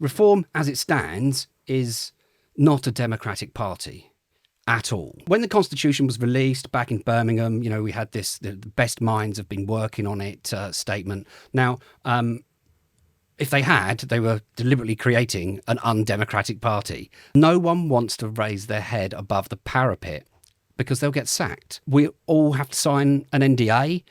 Reform, as it stands, is not a democratic party at all. When the Constitution was released back in Birmingham, we had this, the best minds have been working on it statement. Now, if they had, they were deliberately creating an undemocratic party. No one wants to raise their head above the parapet because they'll get sacked. We all have to sign an NDA,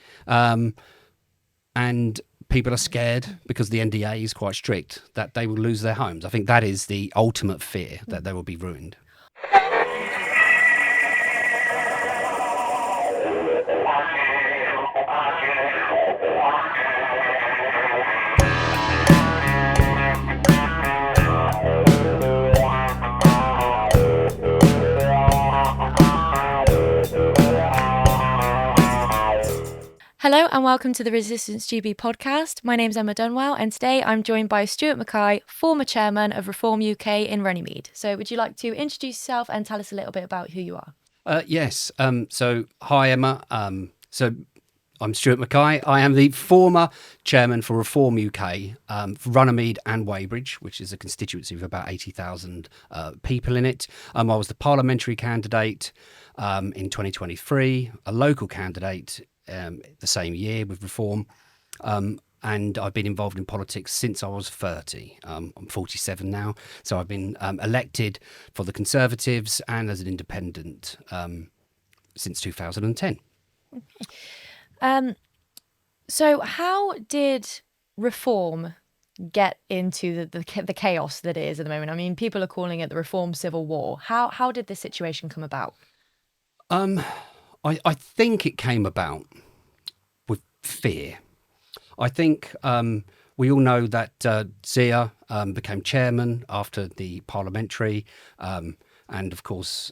and people are scared because the NDA is quite strict that they will lose their homes. I think that is the ultimate fear, that they will be ruined. Hello and welcome to the Resistance GB podcast. My name's Emma Dunwell and today I'm joined by Stewart Mackay, former chairman of Reform UK in Runnymede. So would you like to introduce yourself and tell us a little bit about who you are? Yes. So hi, Emma. So I'm Stewart Mackay. I am the former chairman for Reform UK for Runnymede and Weybridge, which is a constituency of about 80,000 people in it. I was the parliamentary candidate in 2023, a local candidate the same year with Reform, and I've been involved in politics since I was 30. I'm 47 now, so I've been elected for the Conservatives and as an independent since 2010. So how did Reform get into the chaos that it is at the moment? I mean, people are calling it the Reform Civil War. How did this situation come about? I think it came about with fear. I think we all know that Zia became chairman after the parliamentary, and of course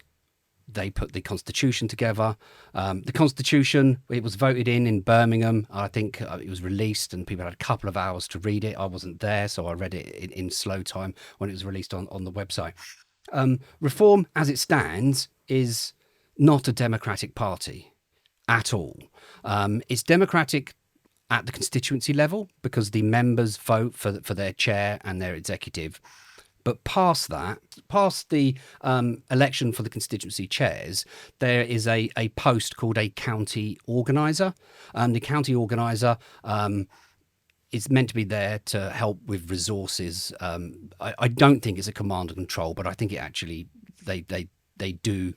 they put the Constitution together. The Constitution, it was voted in Birmingham. I think it was released and people had a couple of hours to read it. I wasn't there, so I read it in slow time when it was released on the website. Reform, as it stands, is not a democratic party at all. It's democratic at the constituency level because the members vote for their chair and their executive. But past that, past the election for the constituency chairs, there is a post called a county organiser. The county organiser is meant to be there to help with resources. I don't think it's a command and control, but I think it actually they do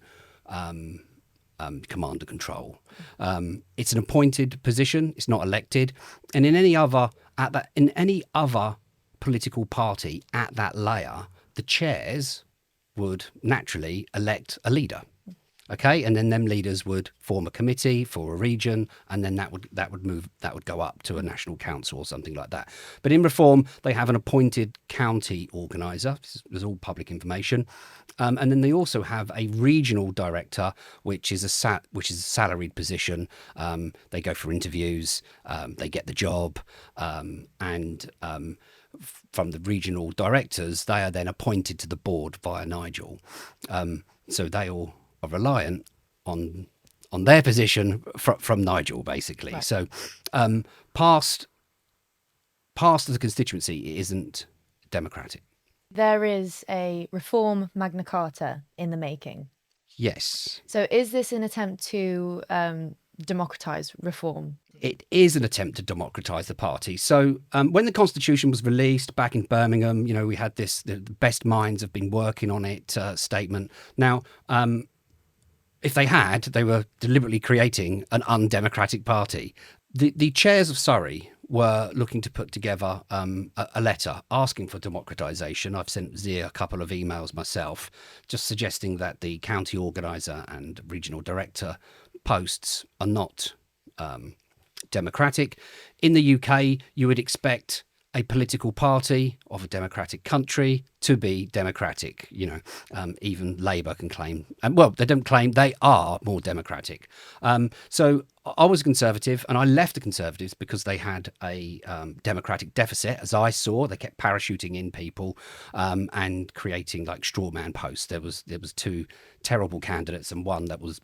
command and control. It's an appointed position. It's not elected. And in any other political party at that layer, the chairs would naturally elect a leader. Okay, and then them leaders would form a committee for a region, and then that would go up to a national council or something like that. But in Reform, they have an appointed county organiser. This is all public information, and then they also have a regional director, which is a salaried position. They go for interviews, they get the job, and from the regional directors, they are then appointed to the board via Nigel. So they all are reliant on their position from Nigel, basically. Right. So past the constituency, it isn't democratic. There is a Reform Magna Carta in the making. Yes. So is this an attempt to democratise reform? It is an attempt to democratise the party. So when the Constitution was released back in Birmingham, we had this, the best minds have been working on it statement. Now, if they had, they were deliberately creating an undemocratic party. The chairs of Surrey were looking to put together a letter asking for democratisation. I've sent Zia a couple of emails myself, just suggesting that the county organiser and regional director posts are not democratic. In the UK, you would expect a political party of a democratic country to be democratic. Even Labour can claim, well, they don't claim, they are more democratic. So I was a Conservative and I left the Conservatives because they had a democratic deficit, as I saw. They kept parachuting in people and creating like straw man posts. There was two terrible candidates and one that was,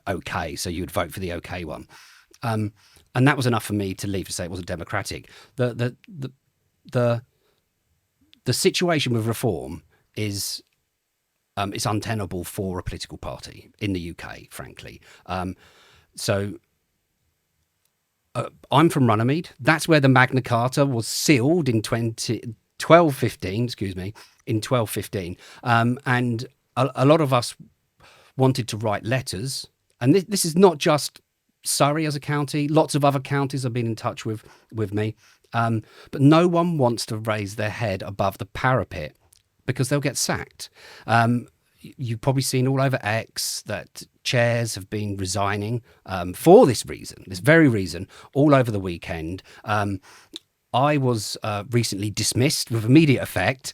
okay. So you would vote for the okay one. And that was enough for me to leave, to say it wasn't democratic. The the situation with reform is it's untenable for a political party in the UK, frankly. So I'm from Runnymede. That's where the Magna Carta was sealed in 1215, in 1215. And a lot of us wanted to write letters. And this is not just Surrey as a county. Lots of other counties have been in touch with me. But no one wants to raise their head above the parapet because they'll get sacked. You've probably seen all over X that chairs have been resigning for this reason, this very reason, all over the weekend. I was recently dismissed with immediate effect,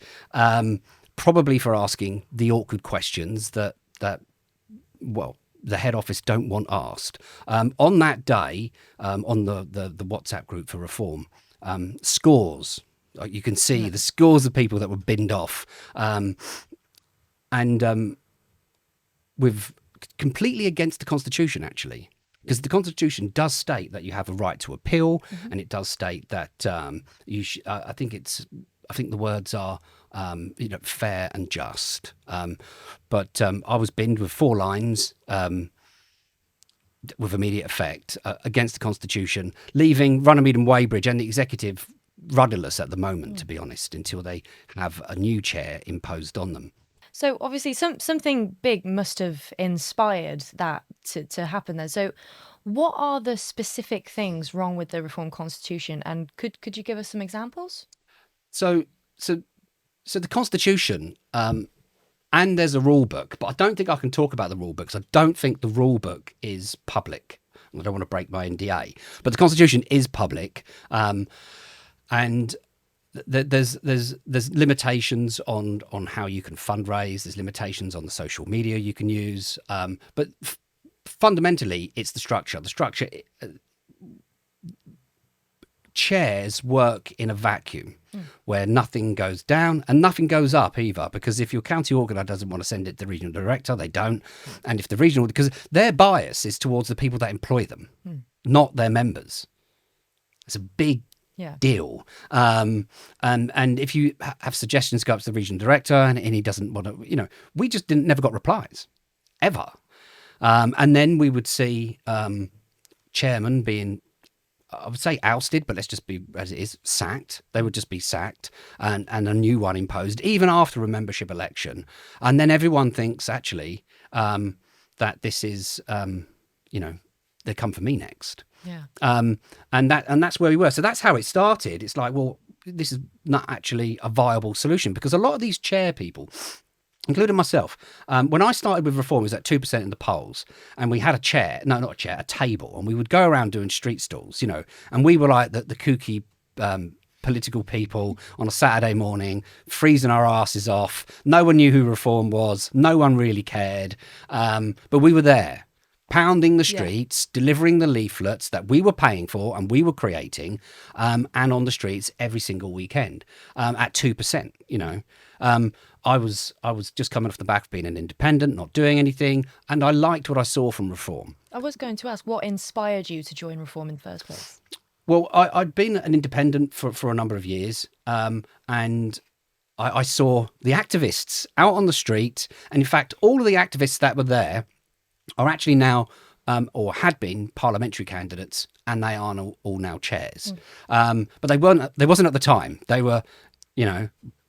probably for asking the awkward questions that the head office don't want asked. On that day, on the WhatsApp group for reform, scores. You can see the scores of people that were binned off. And with completely against the Constitution, actually, because the Constitution does state that you have a right to appeal, and it does state that you. I think the words are fair and just. But I was binned with 4 lines with immediate effect against the Constitution, leaving Runnymede and Weybridge and the executive rudderless at the moment, to be honest, until they have a new chair imposed on them. So obviously something big must have inspired that to happen there. So what are the specific things wrong with the Reformed Constitution? And could you give us some examples? So the Constitution, and there's a rule book, but I don't think I can talk about the rule book because I don't think the rule book is public. I don't want to break my NDA, but the Constitution is public, and there's limitations on how you can fundraise. There's limitations on the social media you can use, but fundamentally, it's the structure. The structure. Chairs work in a vacuum where nothing goes down and nothing goes up either, because if your county organer doesn't want to send it to the regional director, they don't. And if the regional, because their bias is towards the people that employ them, not their members. It's a big deal. And if you have suggestions, go up to the regional director and he doesn't want to, we just never got replies ever. And then we would see chairmen being, I would say ousted, but let's just be as it is, sacked. They would just be sacked and a new one imposed, even after a membership election. And then everyone thinks actually that this is, they come for me next. Yeah. And that's where we were. So that's how it started. It's like, well, this is not actually a viable solution, because a lot of these chair people, including myself, when I started with reform, it was at 2% in the polls, and we had a table, and we would go around doing street stalls, and we were like the kooky political people on a Saturday morning, freezing our asses off. No one knew who reform was. No one really cared. But we were there, pounding the streets, delivering the leaflets that we were paying for and we were creating, and on the streets every single weekend at 2%, I was just coming off the back of being an independent, not doing anything, and I liked what I saw from reform. I was going to ask, what inspired you to join reform in the first place? Well, I'd been an independent for a number of years, and I saw the activists out on the street, and in fact, all of the activists that were there are actually now, or had been, parliamentary candidates, and they are all now chairs. But they wasn't at the time. They were,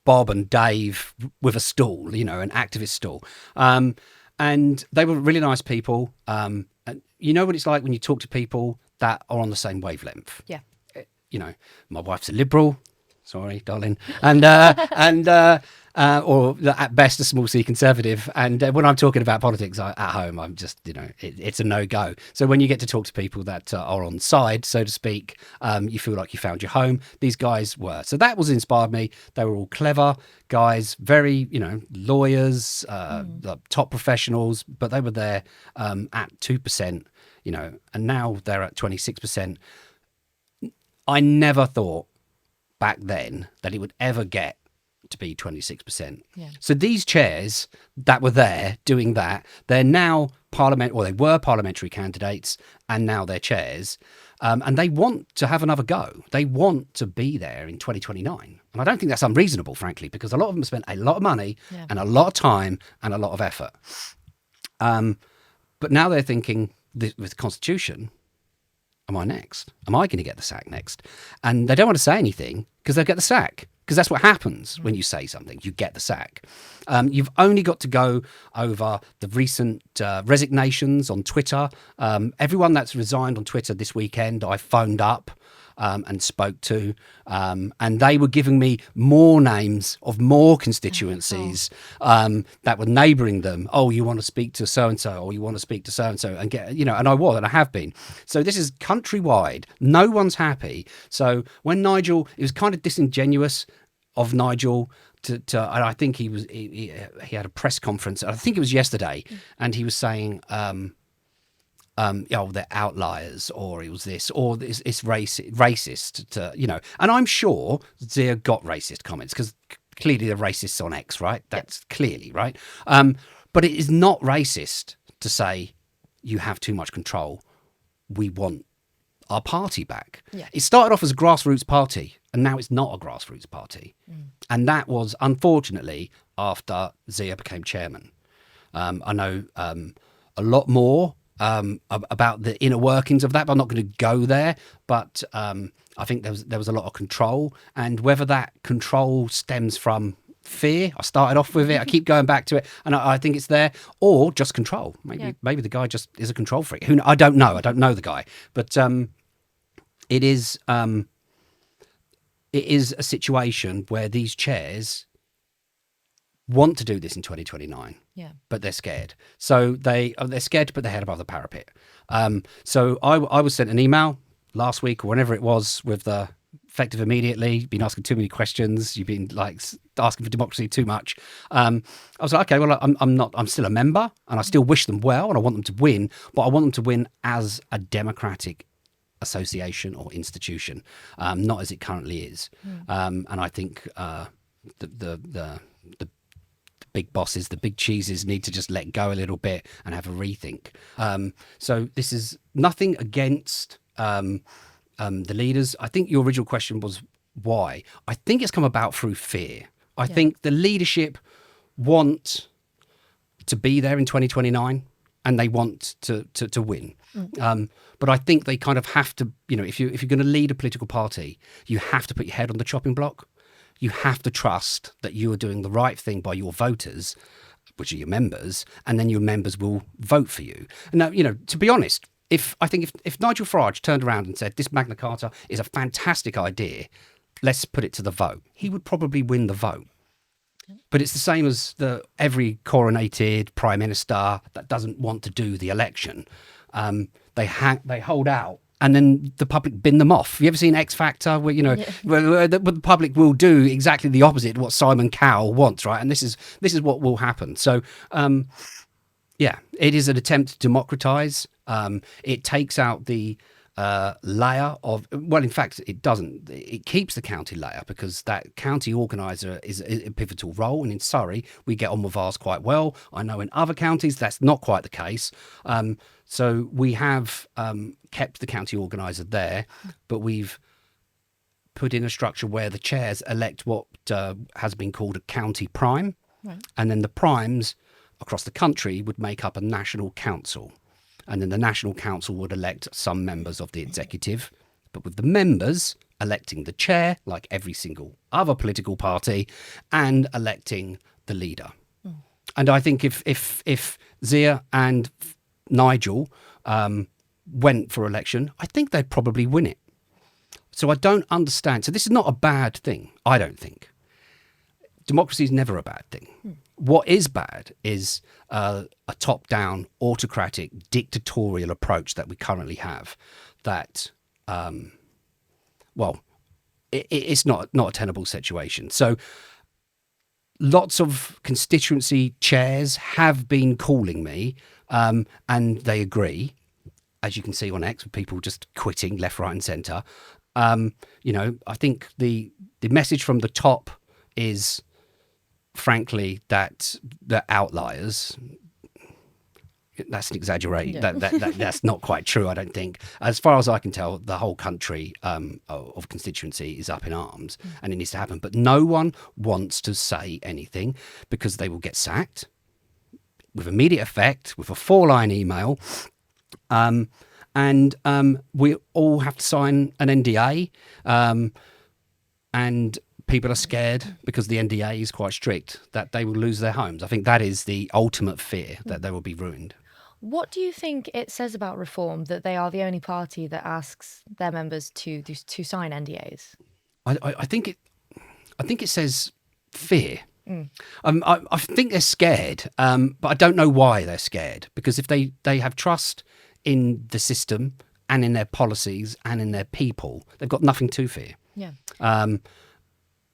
Bob and Dave with a stall, an activist stall. And they were really nice people. And you know what it's like when you talk to people that are on the same wavelength. Yeah. My wife's a liberal. Sorry, darling. Or at best a small c conservative. And when I'm talking about politics at home, I'm just, it's a no-go. So when you get to talk to people that are on side, so to speak, you feel like you found your home. These guys were. So that was inspired me. They were all clever guys, very, lawyers, top professionals, but they were there at 2%, and now they're at 26%. I never thought back then that it would ever get to be 26%. Yeah. So these chairs that were there doing that, they're now they were parliamentary candidates, and now they're chairs. And they want to have another go. They want to be there in 2029. And I don't think that's unreasonable, frankly, because a lot of them spent a lot of money and a lot of time and a lot of effort. But now they're thinking, with the Constitution, am I next? Am I going to get the sack next? And they don't want to say anything because they'll get the sack. Because that's what happens when you say something. You get the sack. You've only got to go over the recent resignations on Twitter. Everyone that's resigned on Twitter this weekend, I phoned up and spoke to. And they were giving me more names of more constituencies that were neighbouring them. Oh, you want to speak to so-and-so, or you want to speak to so-and-so, and get, and I was, and I have been. So this is countrywide. No one's happy. So when Nigel, it was kind of disingenuous of Nigel to and I think he had a press conference, I think it was yesterday, and he was saying, they're outliers, or it was this, or it's racist to, and I'm sure Zia got racist comments because clearly they're racists on X, right? That's clearly right. But it is not racist to say you have too much control. We want our party back. Yeah. It started off as a grassroots party, and now it's not a grassroots party. And that was, unfortunately, after Zia became chairman. I know a lot more about the inner workings of that, but I'm not going to go there. But I think there was a lot of control, and whether that control stems from fear, I started off with it, I keep going back to it, and I think it's there, or just control. Maybe the guy just is a control freak. I don't know. I don't know the guy, but it is a situation where these chairs want to do this in 2029, but they're scared. So they're scared to put their head above the parapet. So I was sent an email last week or whenever it was with the effective immediately. You've been asking too many questions. You've been asking for democracy too much. I was like, okay, well, I'm still a member, and I still wish them well, and I want them to win, but I want them to win as a democratic association or institution, not as it currently is. And I think the big bosses, the big cheeses need to just let go a little bit and have a rethink. So this is nothing against the leaders. I think your original question was why. I think it's come about through fear. I think the leadership want to be there in 2029, and they want to win. But I think they kind of have to, if you're going to lead a political party, you have to put your head on the chopping block. You have to trust that you are doing the right thing by your voters, which are your members, and then your members will vote for you. Now, to be honest, if Nigel Farage turned around and said, this Magna Carta is a fantastic idea, let's put it to the vote, he would probably win the vote. But it's the same as every coronated prime minister that doesn't want to do the election. They hold out, and then the public bin them off. Have you ever seen X Factor, where where the public will do exactly the opposite of what Simon Cowell wants, right? And this is what will happen. So, it is an attempt to democratise. It takes out the layer of, well, in fact, it doesn't. It keeps the county layer, because that county organiser is a pivotal role. And in Surrey, we get on with ours quite well. I know in other counties that's not quite the case. So we have kept the county organiser there, but we've put in a structure where the chairs elect what has been called a county prime. Right. And then the primes across the country would make up a national council. And then the National Council would elect some members of the executive, but with the members electing the chair, like every single other political party, and electing the leader. And I think if Zia and Nigel went for election, I think they'd probably win it. So I don't understand. So this is not a bad thing, I don't think. Democracy is never a bad thing. What is bad is a top-down, autocratic, dictatorial approach that we currently have. That, it's not a tenable situation. So lots of constituency chairs have been calling me, and they agree, as you can see on X, with people just quitting left, right, and centre. I think the message from the top is, frankly, that the outliers, That's an exaggeration. That's not quite true, I don't think. As far as I can tell, the whole country of constituency is up in arms, and it needs to happen. But no one wants to say anything because they will get sacked with immediate effect, with a 4-line email. And we all have to sign an NDA. And people are scared because the NDA is quite strict that they will lose their homes. I think that is the ultimate fear, that they will be ruined. What do you think it says about Reform that they are the only party that asks their members to sign NDAs? I think it says fear. I think they're scared, but I don't know why they're scared. Because if they have trust in the system and in their policies and in their people, they've got nothing to fear. Yeah.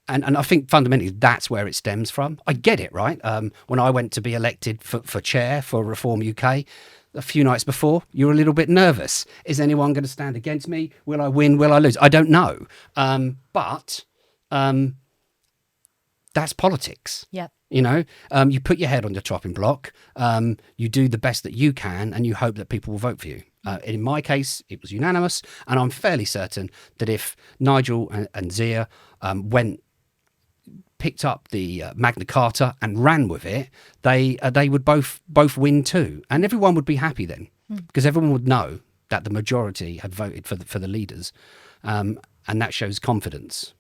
And I think fundamentally that's where it stems from. I get it, right? When I went to be elected for chair for Reform UK, a few nights before, you were a little bit nervous. Is anyone going to stand against me? Will I win? Will I lose? I don't know. But that's politics. Yeah. You know, you put your head on the chopping block, you do the best that you can, and you hope that people will vote for you. In my case, it was unanimous, and I'm fairly certain that if Nigel and Zia picked up the Magna Carta and ran with it, they would both win too, and everyone would be happy then, because everyone would know that the majority had voted for the leaders, and that shows confidence.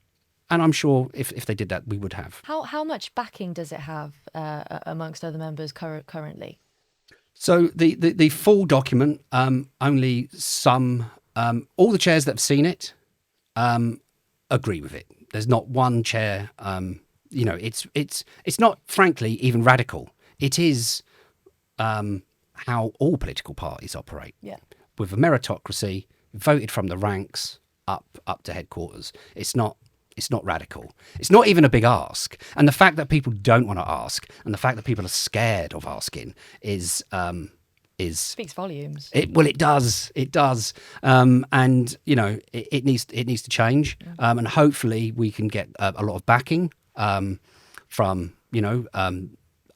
And I'm sure if they did that, we would have. How much backing does it have amongst other members currently? So the full document, only some, all the chairs that have seen it agree with it. There's not one chair, it's not, frankly, even radical. It is how all political parties operate. Yeah. With a meritocracy, voted from the ranks up to headquarters. It's not radical. It's not even a big ask. And the fact that people don't want to ask, and the fact that people are scared of asking is Speaks volumes. It does. It does. And you know, it needs to change. And hopefully we can get a lot of backing from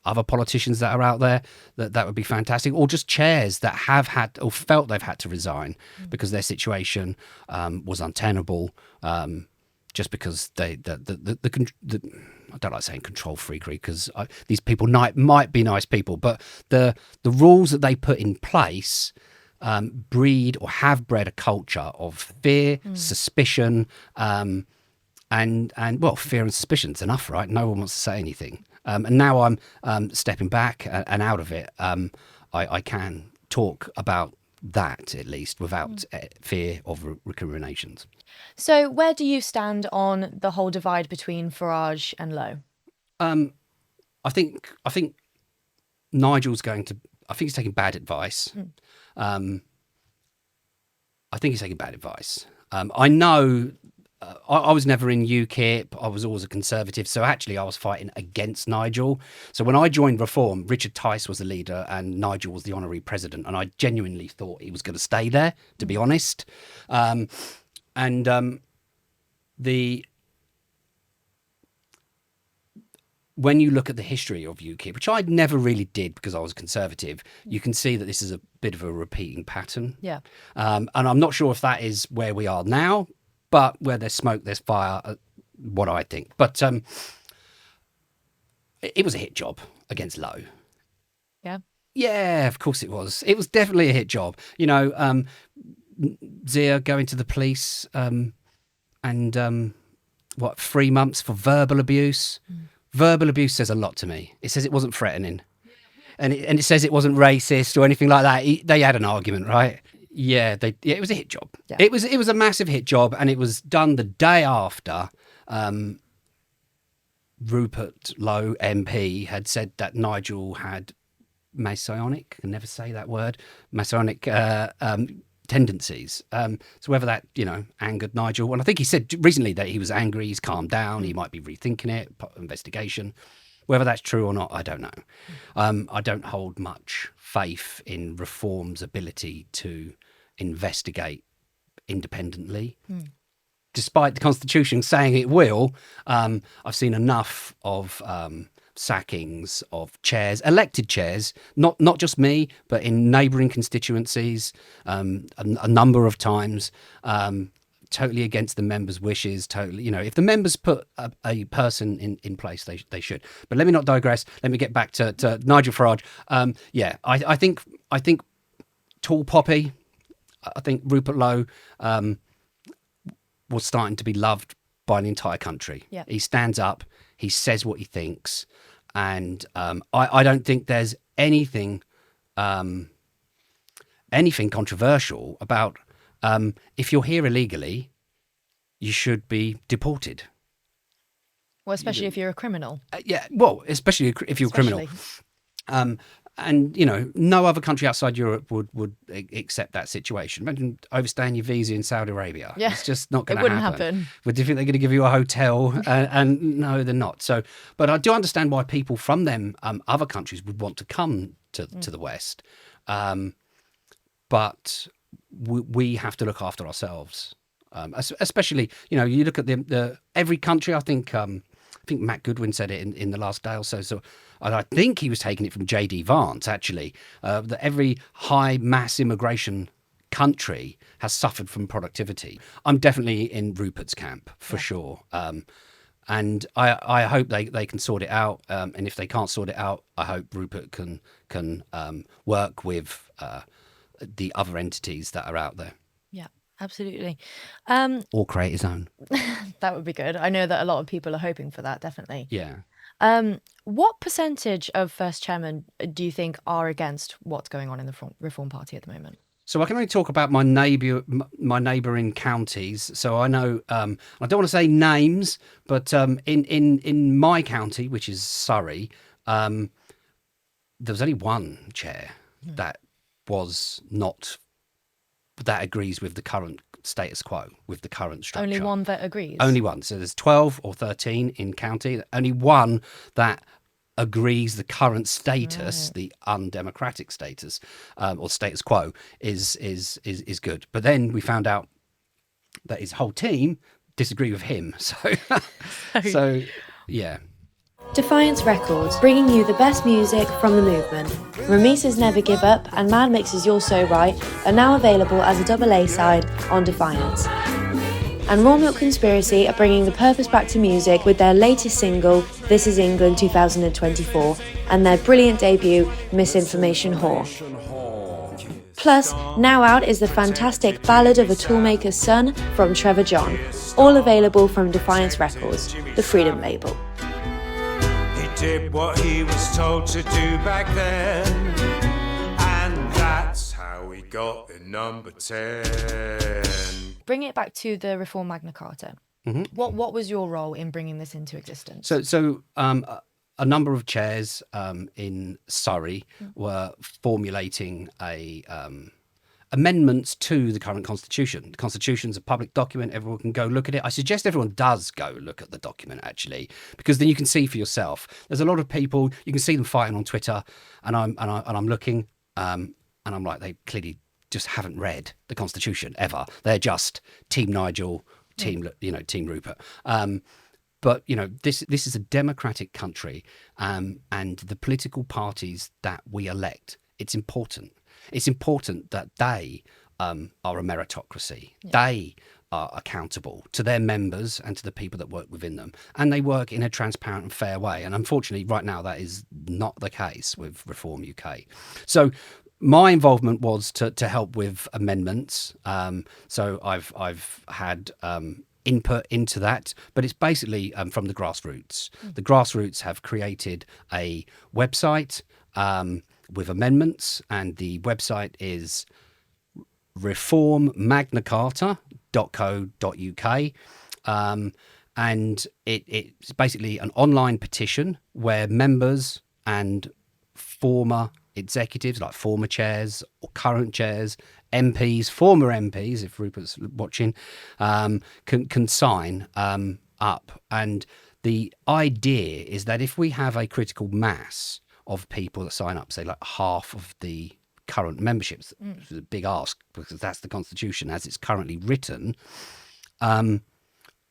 other politicians that are out there. That would be fantastic. Or just chairs that have had or felt they've had to resign because their situation was untenable. Just because I don't like saying control freakery, because these people might be nice people, but the rules that they put in place breed or have bred a culture of fear, suspicion, and fear and suspicion's enough, right? No one wants to say anything. And now I'm stepping back and out of it. I can talk about that at least without fear of recriminations. So where do you stand on the whole divide between Farage and Lowe? I think Nigel's I think he's taking bad advice. I think he's taking bad advice. I know I was never in UKIP. I was always a Conservative. So actually I was fighting against Nigel. So when I joined Reform, Richard Tice was the leader and Nigel was the honorary president. And I genuinely thought he was going to stay there, to be honest. When you look at the history of UKIP, which I never really did because I was Conservative, you can see that this is a bit of a repeating pattern. Yeah. And I'm not sure if that is where we are now, but where there's smoke, there's fire, what I think. But it was a hit job against Lowe. Yeah. Yeah, of course it was. It was definitely a hit job. You know, Zia going to the police and 3 months for verbal abuse. Verbal abuse says a lot to me. It says it wasn't threatening. And it says it wasn't racist or anything like that. They had an argument, right? Yeah, it was a hit job. Yeah. It was a massive hit job, and it was done the day after Rupert Lowe MP had said that Nigel had Masonic, I can never say that word, Masonic tendencies. So whether that, angered Nigel, and I think he said recently that he was angry, he's calmed down, he might be rethinking it, investigation. Whether that's true or not, I don't know. I don't hold much faith in Reform's ability to investigate independently. Despite the Constitution saying it will, I've seen enough of sackings of chairs, elected chairs, not just me, but in neighbouring constituencies, a number of times, totally against the members' wishes. Totally, if the members put a person in place, they should. But let me not digress. Let me get back to Nigel Farage. I think Tall Poppy. I think Rupert Lowe was starting to be loved by the entire country. Yeah. He stands up, he says what he thinks, and I don't think there's anything controversial about if you're here illegally, you should be deported. Well, especially if you're a criminal. Especially if you're a criminal. And no other country outside Europe would accept that situation. Imagine overstaying your visa in Saudi Arabia. Yeah. It's just not going to happen. It wouldn't happen. Would you think they're going to give you a hotel? And no, they're not. So, but I do understand why people from them other countries would want to come to the West. But we have to look after ourselves, especially you look at the every country. I think Matt Goodwin said it in the last day or so. So I think he was taking it from J.D. Vance, actually, that every high mass immigration country has suffered from productivity. I'm definitely in Rupert's camp for sure. And I hope they can sort it out. And if they can't sort it out, I hope Rupert can work with the other entities that are out there. Yeah, absolutely. Or create his own. That would be good. I know that a lot of people are hoping for that, definitely. Yeah. What percentage of first chairmen do you think are against what's going on in the Reform Party at the moment? So I can only talk about my neighbouring counties. So I know I don't want to say names, but in my county, which is Surrey, there was only one chair that was not that agrees with the current status quo, with the current structure. Only one that agrees? Only one. So there's 12 or 13 in county. Only one that agrees the current status, the undemocratic status, or status quo is good. But then we found out that his whole team disagree with him. So yeah. Defiance Records, bringing you the best music from the movement. Ramisa's Never Give Up and Man Mix's You're So Right are now available as a double A side on Defiance. And Raw Milk Conspiracy are bringing the purpose back to music with their latest single, This Is England 2024, and their brilliant debut, Misinformation Whore. Plus, now out is the fantastic Ballad of a Toolmaker's Son from Trevor John, all available from Defiance Records, the Freedom label. Did what he was told to do back then, and that's how we got the number 10. Bring it back to the Reform Magna Carta. Mm-hmm. What was your role in bringing this into existence? So a number of chairs in Surrey were formulating amendments to the current constitution. The constitution's a public document. Everyone can go look at it. I suggest everyone does go look at the document, actually, because then you can see for yourself. There's a lot of people, you can see them fighting on Twitter, and I'm looking, and I'm like, they clearly just haven't read the constitution ever. They're just Team Nigel, Team Rupert. But this is a democratic country, and the political parties that we elect, it's important. It's important that they are a meritocracy. Yeah. They are accountable to their members and to the people that work within them. And they work in a transparent and fair way. And unfortunately, right now, that is not the case with Reform UK. So my involvement was to help with amendments. So I've had input into that, but it's basically from the grassroots. The grassroots have created a website with amendments, and the website is reformmagnacarta.co.uk, and it's basically an online petition where members and former executives, like former chairs or current chairs, MPs, former MPs, if Rupert's watching, can sign up. And the idea is that if we have a critical mass of people that sign up, say like half of the current memberships, which is a big ask because that's the constitution as it's currently written,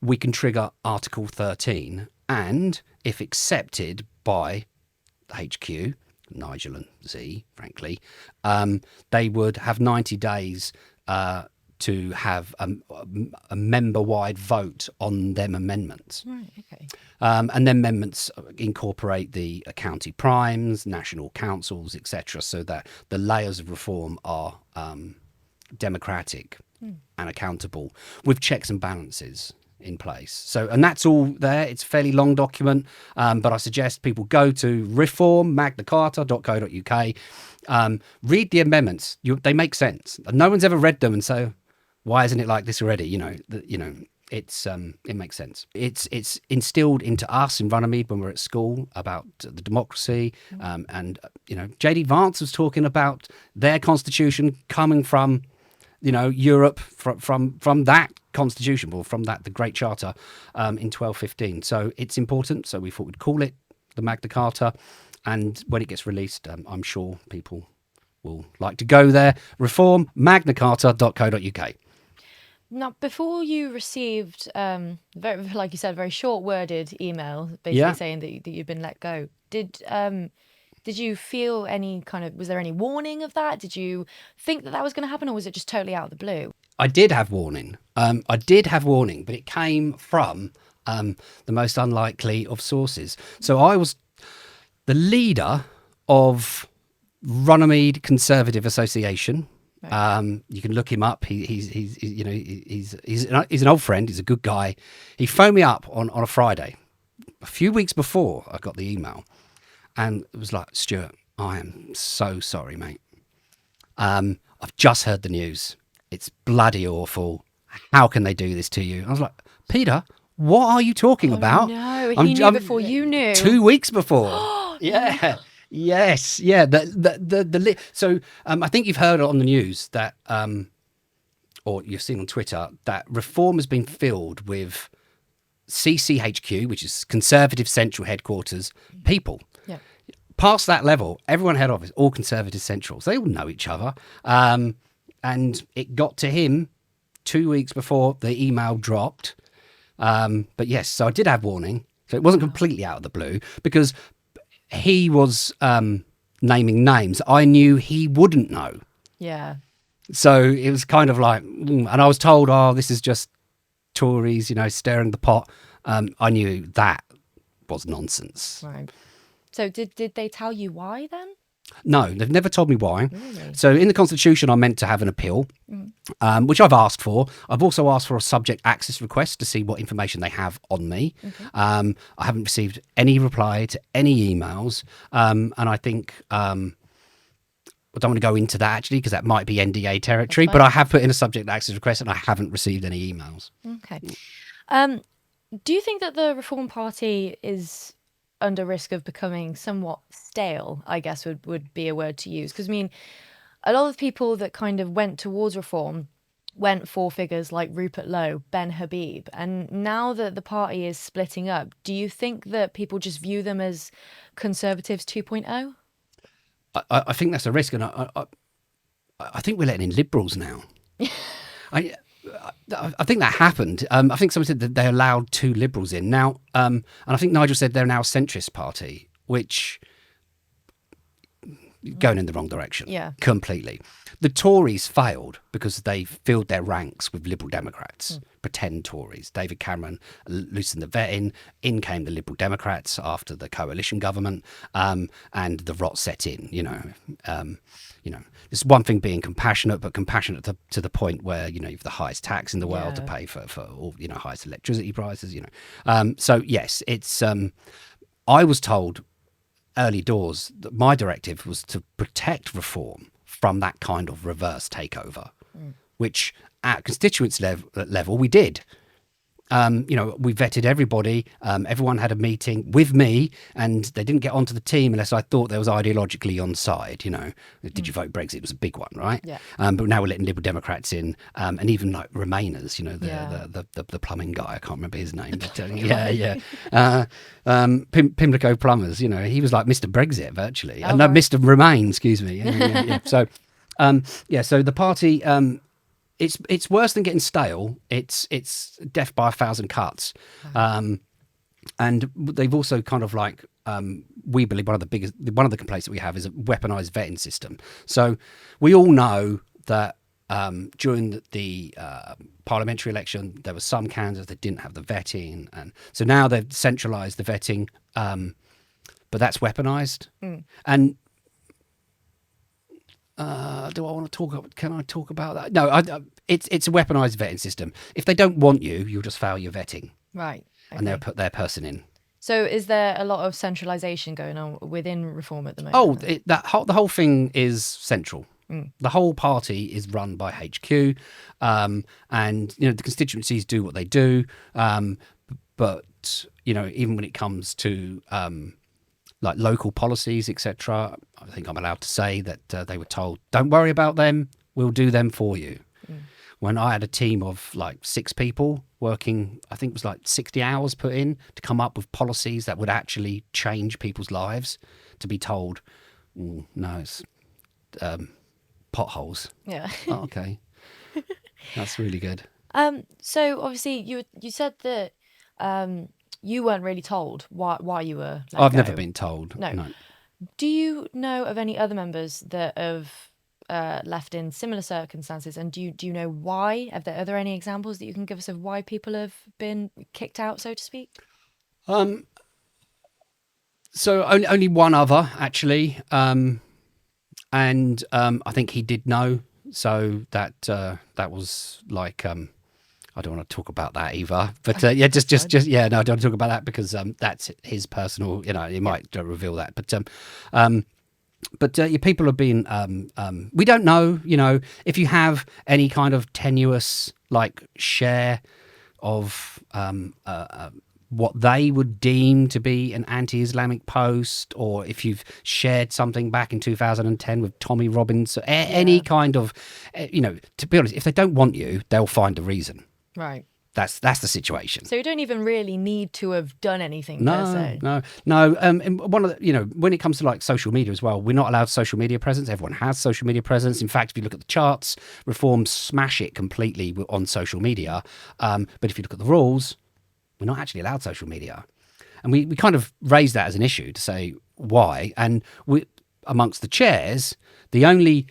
we can trigger Article 13, and if accepted by the HQ, Nigel and Z, frankly, they would have 90 days to have a member-wide vote on them amendments. Right, okay. And then amendments incorporate the county primes, national councils, etc., so that the layers of reform are democratic and accountable with checks and balances in place. So, and that's all there. It's a fairly long document, but I suggest people go to reformmagnacarta.co.uk, read the amendments. They make sense. No one's ever read them and say, why isn't it like this already? It's it makes sense. It's instilled into us in Runnymede when we're at school about the democracy, and J.D. Vance was talking about their constitution coming from Europe, from that constitution, or from the Great Charter in 1215. So it's important. So we thought we'd call it the Magna Carta, and when it gets released, I'm sure people will like to go there. reformmagnacarta.co.uk. Now, before you received, like you said, very short-worded email, basically saying that you'd been let go, did you feel any was there any warning of that? Did you think that was going to happen, or was it just totally out of the blue? I did have warning. But it came from the most unlikely of sources. So I was the leader of Runnymede Conservative Association. Right. You can look him up. He's an old friend. He's a good guy. He phoned me up on a Friday, a few weeks before I got the email, and it was like, Stewart, I am so sorry, mate. I've just heard the news. It's bloody awful. How can they do this to you? I was like, Peter, what are you talking about? No, he knew before you knew. 2 weeks before. Yeah. Yes, yeah. So I think you've heard on the news that, or you've seen on Twitter, that reform has been filled with CCHQ, which is Conservative Central Headquarters people. Yeah. Past that level, everyone head office, all Conservative Centrals, they all know each other. And it got to him 2 weeks before the email dropped. But yes, so I did have warning. So it wasn't completely out of the blue, because he was naming names I knew he wouldn't know. Yeah. So it was kind of like, and I was told, this is just Tories, stirring the pot. I knew that was nonsense. Right. So did they tell you why then? No, they've never told me why. Really? So in the Constitution, I'm meant to have an appeal, which I've asked for. I've also asked for a subject access request to see what information they have on me. Okay. I haven't received any reply to any emails. And I think I don't want to go into that, actually, because that might be NDA territory. But I have put in a subject access request and I haven't received any emails. Okay. Do you think that the Reform Party is under risk of becoming somewhat stale, I guess would be a word to use? Because, a lot of people that kind of went towards reform went for figures like Rupert Lowe, Ben Habib. And now that the party is splitting up, do you think that people just view them as Conservatives 2.0? I think that's a risk. And I think we're letting in Liberals now. I think that happened. I think someone said that they allowed 2 Liberals in now, and I think Nigel said they're now a centrist party, which going in the wrong direction. Yeah, completely. The Tories failed because they filled their ranks with Liberal Democrats, pretend Tories. David Cameron loosened the vetting. In came the Liberal Democrats after the coalition government, and the rot set in. It's one thing being compassionate, but compassionate to the point where, you've the highest tax in the world to pay for all, highest electricity prices, So, yes, it's, I was told early doors that my directive was to protect reform from that kind of reverse takeover, which at constituents level we did. We vetted everybody. Everyone had a meeting with me, and they didn't get onto the team unless I thought there was ideologically on side. Did you vote Brexit? It was a big one, right? Yeah. But now we're letting Liberal Democrats in, and even like Remainers. The plumbing guy. I can't remember his name. But, Pimlico Plumbers. He was like Mr. Brexit virtually. No, Mr. Remain. Excuse me. Yeah. So, So the party. It's worse than getting stale. It's death by 1,000 cuts, and they've also kind of like we believe one of the complaints that we have is a weaponised vetting system. So we all know that during the parliamentary election, there were some candidates that didn't have the vetting, and so now they've centralised the vetting, but that's weaponised. And do I want to talk? Can I talk about that? No, it's a weaponised vetting system. If they don't want you, you'll just fail your vetting, Right. and they'll put their person in. So is there a lot of centralisation going on within Reform at the moment? Oh, the whole thing is central. The whole party is run by HQ, and the constituencies do what they do. But even when it comes to like local policies, etc., I think I'm allowed to say that they were told, "Don't worry about them. We'll do them for you." When I had a team of like 6 people working, I think it was like 60 hours put in to come up with policies that would actually change people's lives, to be told, no, it's potholes. Yeah. Oh, okay. That's really good. So obviously you said that you weren't really told why you were let I've go. never been told. No. Do you know of any other members that have left in similar circumstances, and do you know why? Are there any examples that you can give us of why people have been kicked out, so to speak? So only one other actually, and I think he did know. So that was like I don't want to talk about that either. But yeah, just yeah, no, I don't want to talk about that because that's his personal. He might reveal that, but your people have been. We don't know. If you have any kind of tenuous like share of what they would deem to be an anti-Islamic post, or if you've shared something back in 2010 with Tommy Robbins, any kind of, to be honest, if they don't want you, they'll find a reason. Right. That's the situation. So you don't even really need to have done anything per se. No. And one of the, when it comes to like social media as well, we're not allowed social media presence. Everyone has social media presence. In fact, if you look at the charts, Reform smash it completely on social media. But if you look at the rules, we're not actually allowed social media. And we kind of raised that as an issue to say why. And we, amongst the chairs, the only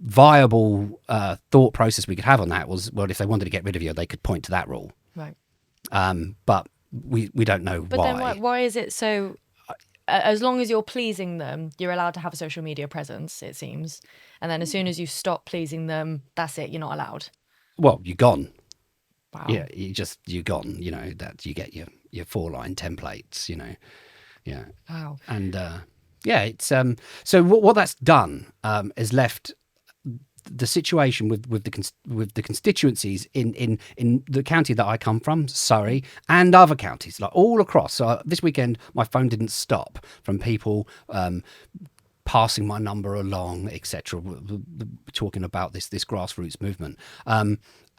viable thought process we could have on that was, well, if they wanted to get rid of you, they could point to that rule. Right. But we don't know but why. But then why is it so... As long as you're pleasing them, you're allowed to have a social media presence, it seems. And then as soon as you stop pleasing them, that's it, you're not allowed. Well, you're gone. Wow. Yeah, you're gone. That you get your 4-line templates. Yeah. Wow. And it's so what that's done is left the situation with the constituencies in the county that I come from, Surrey, and other counties, like all across. So this weekend, my phone didn't stop from people passing my number along, etc., talking about this grassroots movement.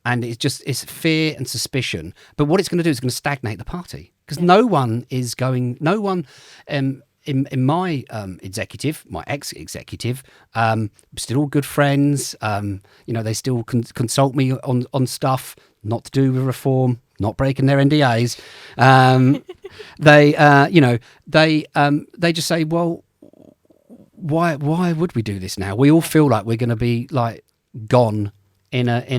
And it's fear and suspicion. But what it's going to do is it's going to stagnate the party, because no one in my executive, my ex-executive, still all good friends. They still consult me on stuff not to do with Reform, not breaking their NDAs. They just say, well, why would we do this now? We all feel like we're going to be like gone at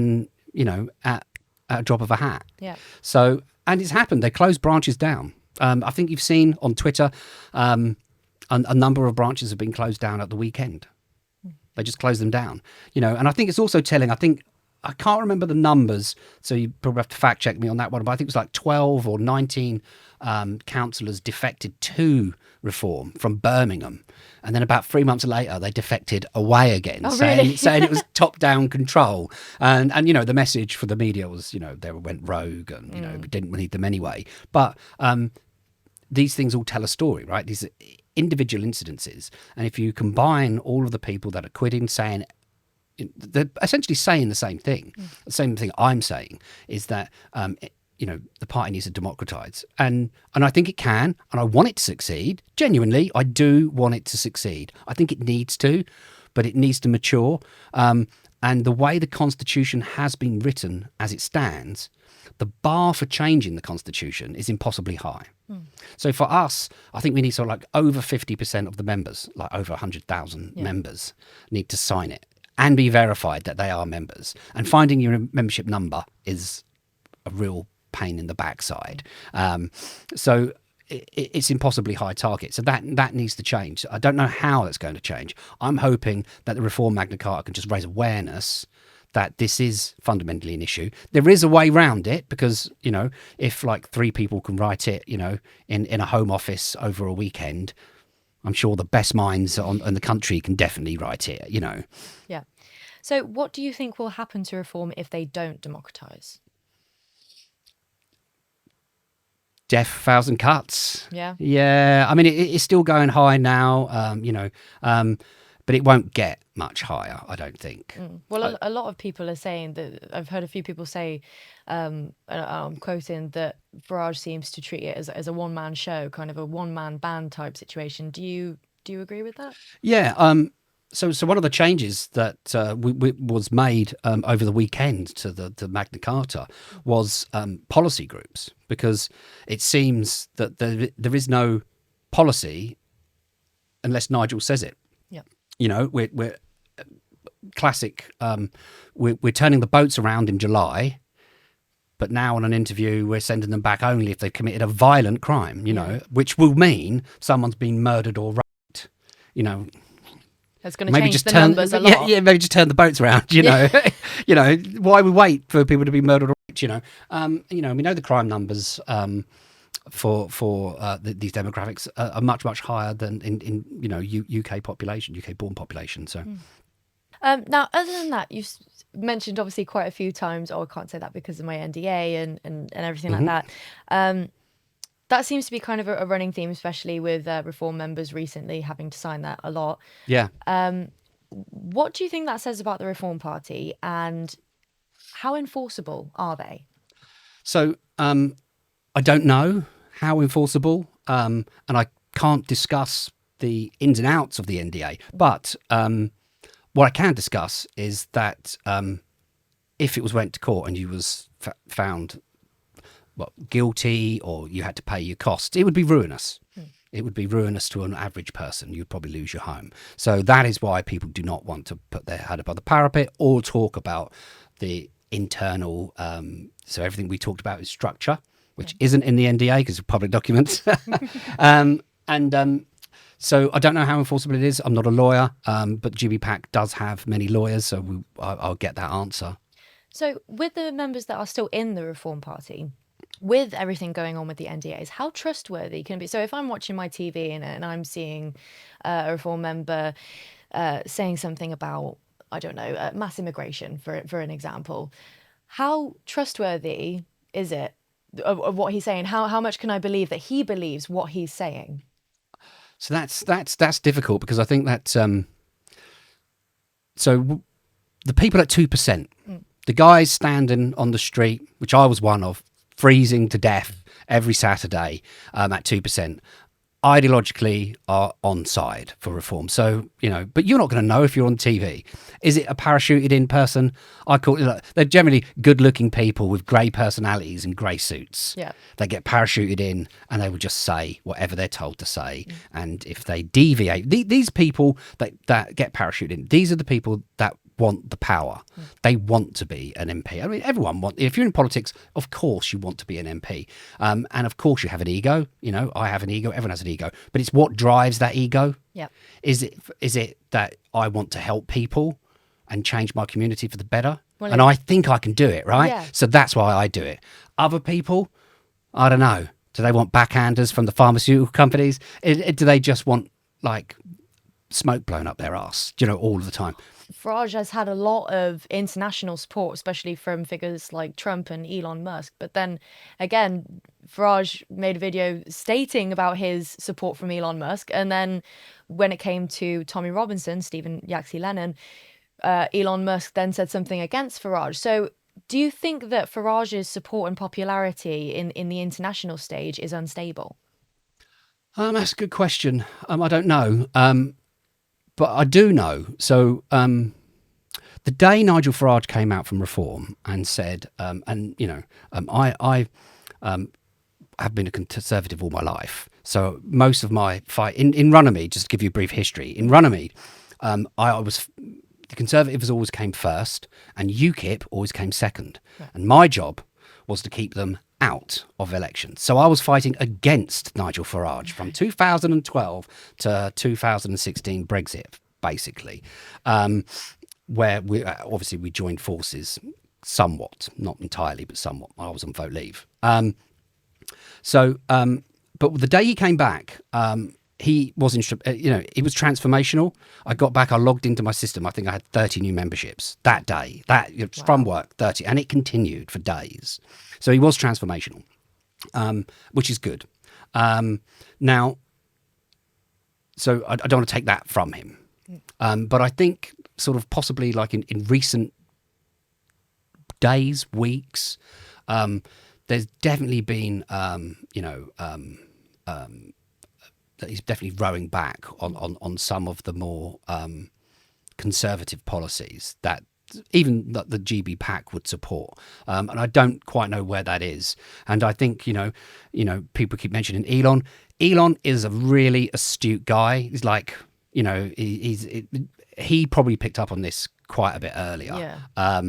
a drop of a hat. Yeah. So, and it's happened. They closed branches down. I think you've seen on Twitter, a number of branches have been closed down at the weekend. They just closed them down, and I think it's also telling, I can't remember the numbers, so you probably have to fact check me on that one, but I think it was like 12 or 19 councillors defected to Reform from Birmingham. And then about 3 months later, they defected away again, saying it was top-down control. And the message for the media was, they went rogue and, we didn't need them anyway. But these things all tell a story, right? These are individual incidences. And if you combine all of the people that are quitting, they're essentially saying the same thing. The same thing I'm saying is that, the party needs to democratise. And I think it can, and I want it to succeed. Genuinely, I do want it to succeed. I think it needs to. but it needs to mature. And the way the Constitution has been written as it stands, the bar for changing the Constitution is impossibly high. So for us, I think we need sort of like over 50% of the members, like over 100,000 members, need to sign it and be verified that they are members. And finding your membership number is a real pain in the backside. So it's impossibly high target. So that needs to change. I don't know how that's going to change. I'm hoping that the Reform Magna Carta can just raise awareness that this is fundamentally an issue. There is a way around it because, you know, if like 3 people can write it, you know, in a home office over a weekend, I'm sure the best minds in the country can definitely write it, you know. Yeah. So what do you think will happen to reform if they don't democratise? Death, 1,000 cuts. Yeah. Yeah. I mean, it's still going high now, you know, but it won't get much higher, I don't think. Well, a lot of people are saying that, I've heard a few people say, and I'm quoting, that Farage seems to treat it as a one-man show, kind of a one-man band type situation. Do you agree with that? Yeah. So one of the changes that was made over the weekend to the Magna Carta was policy groups, because it seems that there is no policy unless Nigel says it. Yeah. You know, we're classic. We're turning the boats around in July, but now on an interview we're sending them back only if they've committed a violent crime. You know, which will mean someone's been murdered or raped. You know. It's going to change the numbers a lot. Yeah, maybe just turn the boats around, you know. You know, why we wait for people to be murdered or raped, you know. We know the crime numbers for these demographics are much, much higher than in you know, UK population, UK born population. So now, other than that, you've mentioned obviously quite a few times, I can't say that because of my NDA and everything like that. That seems to be kind of a running theme, especially with Reform members recently having to sign that a lot. yeah. What do you think that says about the Reform Party, and how enforceable are they? So I don't know how enforceable, and I can't discuss the ins and outs of the NDA. But what I can discuss is that if it went to court and you was found guilty, or you had to pay your costs, it would be ruinous. It would be ruinous to an average person. You'd probably lose your home. So that is why people do not want to put their head above the parapet or talk about the internal. So everything we talked about is structure, which isn't in the NDA because of public documents. So I don't know how enforceable it is. I'm not a lawyer, but GB-PAC does have many lawyers, so I'll get that answer. So with the members that are still in the Reform Party, with everything going on with the NDAs, how trustworthy can it be? So if I'm watching my TV and I'm seeing a Reform member saying something about, I don't know, mass immigration, for an example, how trustworthy is it of what he's saying? How much can I believe that he believes what he's saying? So that's difficult, because I think that so the people at 2%, the guys standing on the street, which I was one of, freezing to death every Saturday at 2%, ideologically are on side for reform. So, you know, but you're not going to know if you're on TV. Is it a parachuted in person? I call it, they're generally good looking people with grey personalities and grey suits. Yeah. They get parachuted in and they will just say whatever they're told to say. And if they deviate, these people that get parachuted in, these are the people that want the power. They want to be an MP. I mean, everyone wants. If you're in politics, of course you want to be an MP, and of course you have an ego. You know, I have an ego. Everyone has an ego, but it's what drives that ego. Yeah. Is it that I want to help people and change my community for the better? Well, and I think I can do it, right? Yeah. So that's why I do it. Other people, I don't know. Do they want backhanders from the pharmaceutical companies? Do they just want like smoke blown up their ass, you know, all of the time? Farage has had a lot of international support, especially from figures like Trump and Elon Musk. But then again, Farage made a video stating about his support from Elon Musk. And then when it came to Tommy Robinson, Stephen Yaxley Lennon, Elon Musk then said something against Farage. So do you think that Farage's support and popularity in the international stage is unstable? That's a good question. I don't know. but I do know. So the day Nigel Farage came out from Reform and said, I have been a Conservative all my life. So most of my fight in Runnymede, just to give you a brief history, in Runnymede, the Conservatives always came first and UKIP always came second. Yeah. And my job was to keep them out of elections. So I was fighting against Nigel Farage from 2012 to 2016 Brexit, basically, where we joined forces somewhat, not entirely, but somewhat. I was on vote leave. But the day he came back, he was it was transformational. I got back, I logged into my system. I think I had 30 new memberships that day. From work, 30, and it continued for days. So he was transformational, which is good. Now, so I don't want to take that from him, but I think sort of possibly like in recent days, weeks, there's definitely been, that he's definitely rowing back on some of the more conservative policies that even that the GB PAC would support, and I don't quite know where that is. And I think people keep mentioning Elon. Elon is a really astute guy. He's like he probably picked up on this quite a bit earlier. Yeah.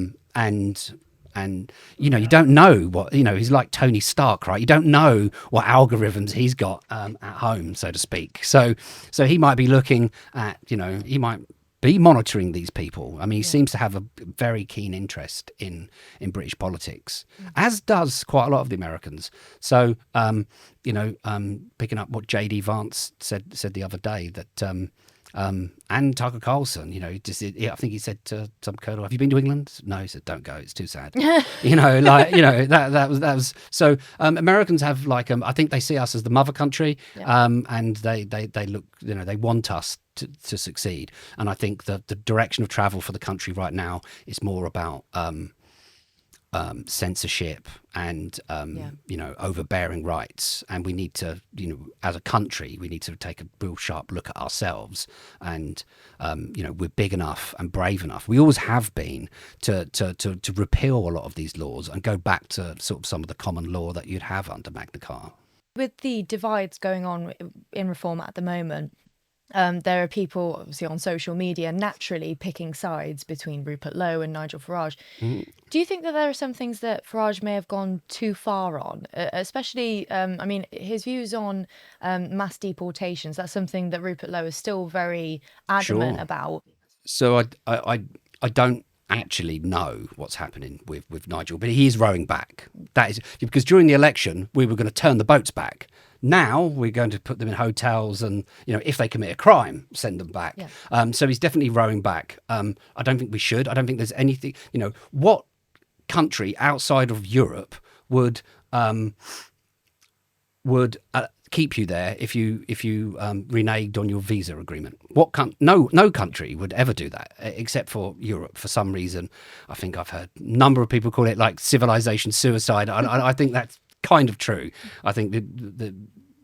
And you don't know what he's like Tony Stark, right? You don't know what algorithms he's got at home, so to speak. So he might be looking at he might be monitoring these people. I mean, he seems to have a very keen interest in British politics, as does quite a lot of the Americans. So picking up what JD Vance said the other day that. And Tucker Carlson, I think he said to some colonel, "Have you been to England?" No, he said, "Don't go. It's too sad." That was so. Americans have I think they see us as the mother country, and they look, they want us to succeed. And I think that the direction of travel for the country right now is more about censorship and overbearing rights, and we need to as a country we need to take a real sharp look at ourselves, and we're big enough and brave enough, we always have been, to repeal a lot of these laws and go back to sort of some of the common law that you'd have under Magna Carta. With the divides going on in Reform at the moment, there are people obviously on social media naturally picking sides between Rupert Lowe and Nigel Farage. Do you think that there are some things that Farage may have gone too far on, especially, his views on mass deportations? That's something that Rupert Lowe is still very adamant about. So I don't actually know what's happening with Nigel, but he is rowing back. That is because during the election we were going to turn the boats back. Now we're going to put them in hotels, and if they commit a crime, send them back. Yeah. So he's definitely rowing back. I don't think we should. I don't think there's anything. What country outside of Europe would keep you there if you reneged on your visa agreement? No country would ever do that except for Europe for some reason. I think I've heard a number of people call it like civilization suicide. I think that's kind of true. I think that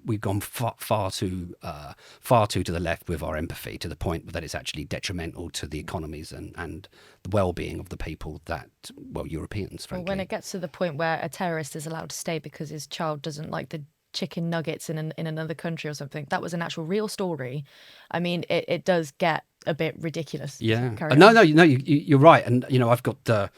we've gone far too to the left with our empathy, to the point that it's actually detrimental to the economies and the well-being of the people Europeans, frankly. Well, when it gets to the point where a terrorist is allowed to stay because his child doesn't like the chicken nuggets in another country or something, that was an actual real story. I mean, it does get a bit ridiculous. Yeah. No, you're right. And I've got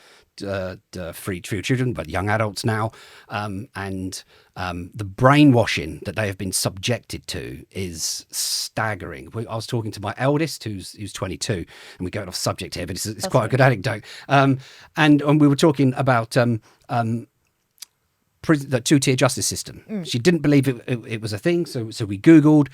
three children, but young adults now, and the brainwashing that they have been subjected to is staggering. I was talking to my eldest, who's 22, and we're going off subject here, but it's quite a good anecdote. And we were talking about the two-tier justice system. She didn't believe it was a thing, so we googled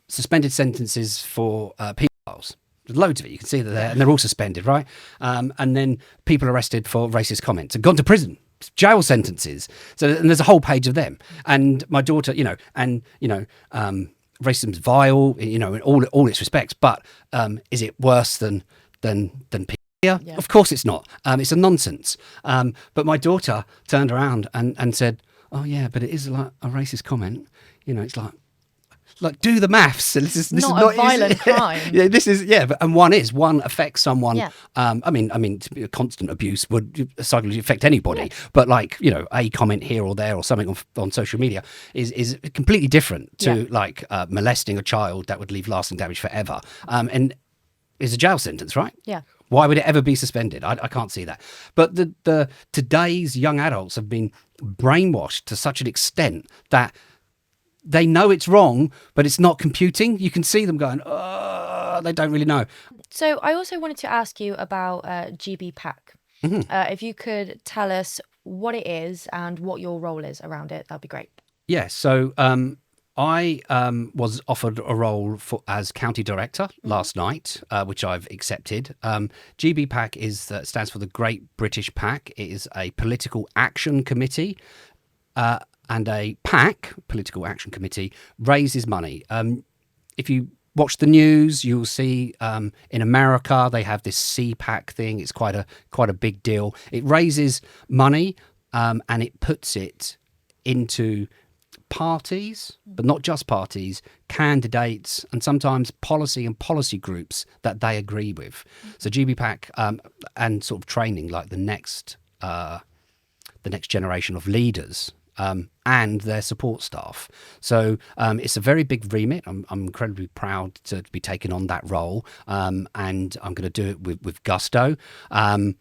suspended sentences for pedophiles. There's loads of it. You can see that and they're all suspended, right? And then people arrested for racist comments and gone to prison, jail sentences. And there's a whole page of them. And my daughter, racism is vile, in all its respects. But is it worse than pedophilia? Yeah. Of course it's not. It's a nonsense. But my daughter turned around and said, "Oh yeah, but it is like a racist comment. It's like." Like, do the maths. This is Not a violent crime. Yeah, and one affects someone. Yeah. I mean, constant abuse would psychologically affect anybody. But like, a comment here or there or something on social media is completely different to like molesting a child that would leave lasting damage forever. And is a jail sentence, right? Yeah. Why would it ever be suspended? I can't see that. But the today's young adults have been brainwashed to such an extent that they know it's wrong, but it's not computing. You can see them going, they don't really know. So I also wanted to ask you about GB PAC. Mm-hmm. If you could tell us what it is and what your role is around it, that'd be great. Yeah, so I was offered a role as county director last night, which I've accepted. GB PAC stands for the Great British PAC. It is a political action committee. And a PAC, Political Action Committee, raises money. If you watch the news, you'll see in America they have this CPAC thing. It's quite a big deal. It raises money and it puts it into parties, but not just parties, candidates, and sometimes policy groups that they agree with. So GB PAC and sort of training like the next generation of leaders. And their support staff. So it's a very big remit. I'm incredibly proud to be taking on that role, and I'm going to do it with gusto. So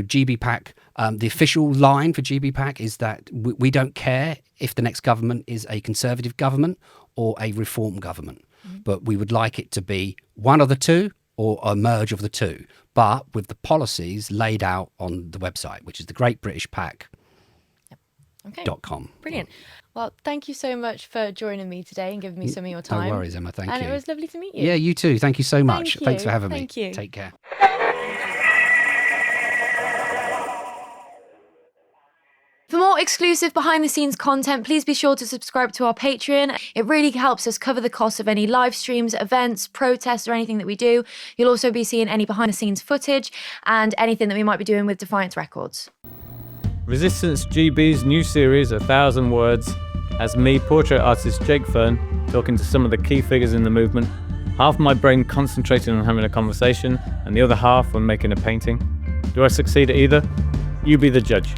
GB PAC, the official line for GB PAC is that we don't care if the next government is a Conservative government or a Reform government, but we would like it to be one of the two or a merge of the two, but with the policies laid out on the website, which is the Great British PAC. Okay. .com. Brilliant. Well, thank you so much for joining me today and giving me some of your time. No worries, Emma. Thank you. And it was lovely to meet you. Yeah, you too. Thank you so much. Thank you. Thanks for having me. Thank you. Take care. For more exclusive behind-the-scenes content, please be sure to subscribe to our Patreon. It really helps us cover the cost of any live streams, events, protests, or anything that we do. You'll also be seeing any behind-the-scenes footage and anything that we might be doing with Defiance Records. Resistance GB's new series, 1,000 Words, has me, portrait artist Jake Fern, talking to some of the key figures in the movement. Half my brain concentrating on having a conversation, and the other half on making a painting. Do I succeed at either? You be the judge.